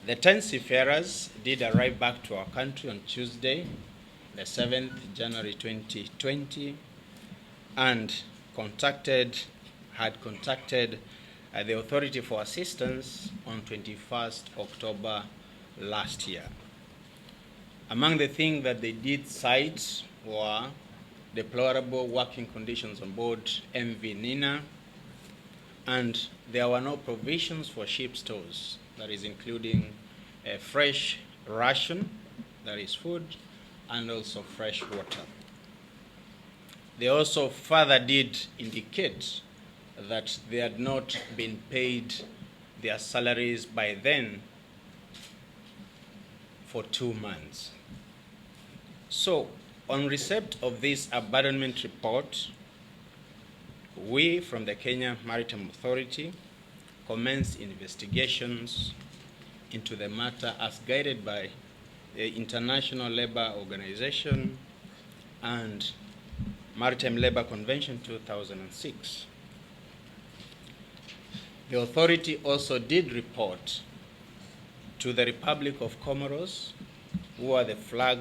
The 10 seafarers did arrive back to our country on Tuesday, the 7th January 2020, and had contacted the authority for assistance on 21st October last year. Among the things that they did cite were deplorable working conditions on board MV Nina, and there were no provisions for ship stores, that is including a fresh ration, that is food, and also fresh water. They also further did indicate that they had not been paid their salaries by then for 2 months. So, on receipt of this abandonment report, we from the Kenya Maritime Authority commenced investigations into the matter as guided by the International Labour Organization and Maritime Labour Convention 2006. The authority also did report to the Republic of Comoros, who are the flag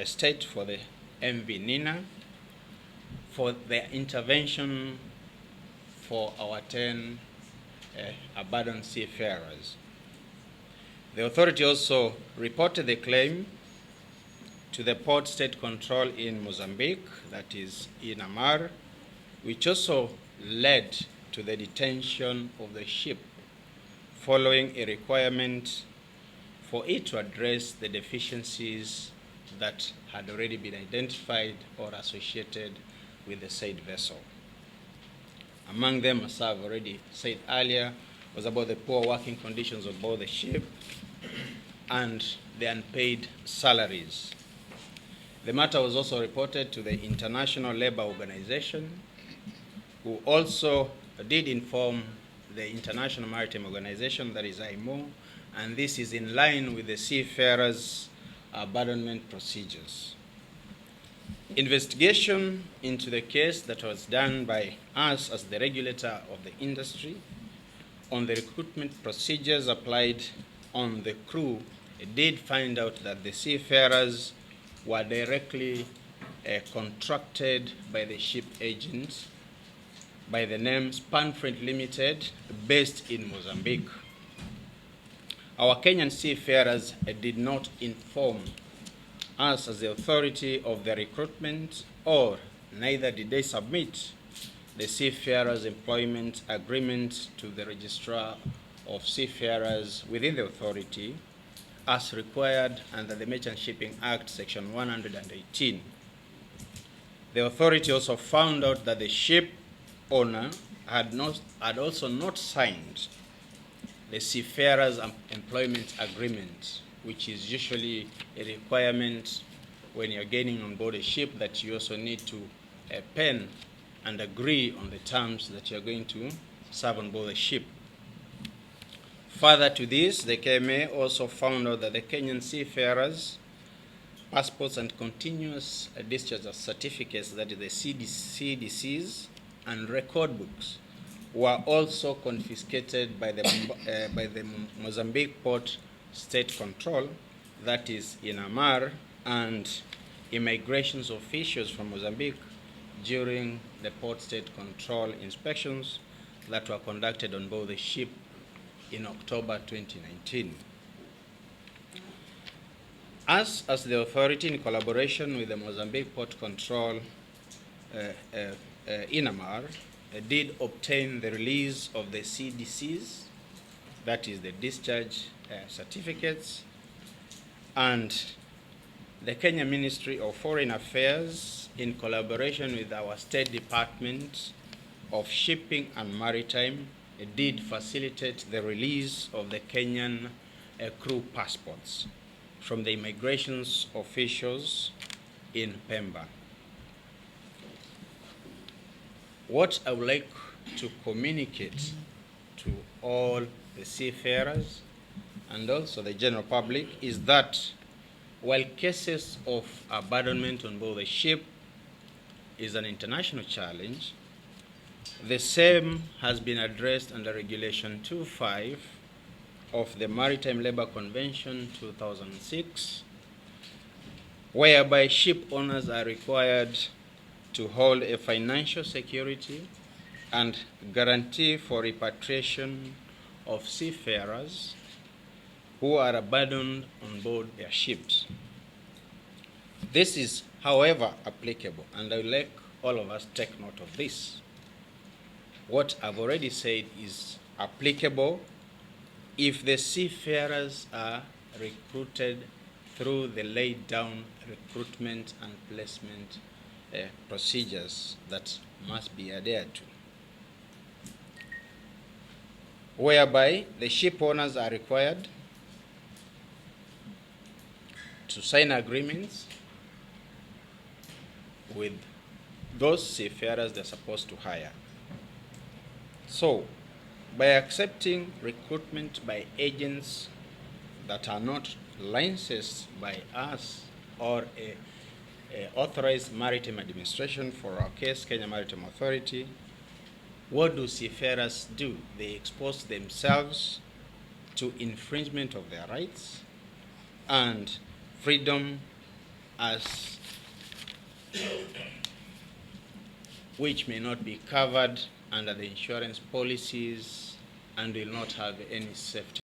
state for the MV Nina, for their intervention for our 10 abandoned seafarers. The authority also reported the claim to the Port State Control in Mozambique, that is in Amar, which also led to the detention of the ship following a requirement for it to address the deficiencies that had already been identified or associated with the said vessel. Among them, as I've already said earlier, was about the poor working conditions on board the ship and the unpaid salaries. The matter was also reported to the International Labour Organization, who also did inform the International Maritime Organization, that is IMO, and this is in line with the seafarers' abandonment procedures. Investigation into the case that was done by us as the regulator of the industry on the recruitment procedures applied on the crew did find out that the seafarers were directly contracted by the ship agent by the name Spanfreight Limited, based in Mozambique. Our Kenyan seafarers did not inform us as the authority of the recruitment, or neither did they submit the seafarers' employment agreement to the registrar of seafarers within the authority as required under the Merchant Shipping Act, Section 118. The authority also found out that the ship owner had also not signed the seafarers' employment agreement, which is usually a requirement when you're getting on board a ship, that you also need to pen and agree on the terms that you're going to serve on board the ship. Further to this, the KMA also found out that the Kenyan seafarers' passports and continuous discharge certificates, that is the CDCs, and record books were also confiscated by the Mozambique Port State Control, that is in Amar, and immigration officials from Mozambique during the Port State Control inspections that were conducted on board the ship in October 2019. Us, as the authority, in collaboration with the Mozambique Port Control in Amar, did obtain the release of the CDCs, that is the discharge certificates, and the Kenya Ministry of Foreign Affairs, in collaboration with our State Department of Shipping and Maritime, did facilitate the release of the Kenyan crew passports from the immigration officials in Pemba. What I would like to communicate to all the seafarers and also the general public is that while cases of abandonment on board the ship is an international challenge, the same has been addressed under Regulation 25 of the Maritime Labour Convention 2006, whereby ship owners are required to hold a financial security and guarantee for repatriation of seafarers who are abandoned on board their ships. This is, however, applicable, and I would like all of us take note of this. What I've already said is applicable if the seafarers are recruited through the laid down recruitment and placement procedures that must be adhered to, whereby the ship owners are required to sign agreements with those seafarers they're supposed to hire. So, by accepting recruitment by agents that are not licensed by us or a authorized maritime administration, for our case, Kenya Maritime Authority, what do seafarers do? They expose themselves to infringement of their rights and freedom as which may not be covered under the insurance policies and will not have any safety.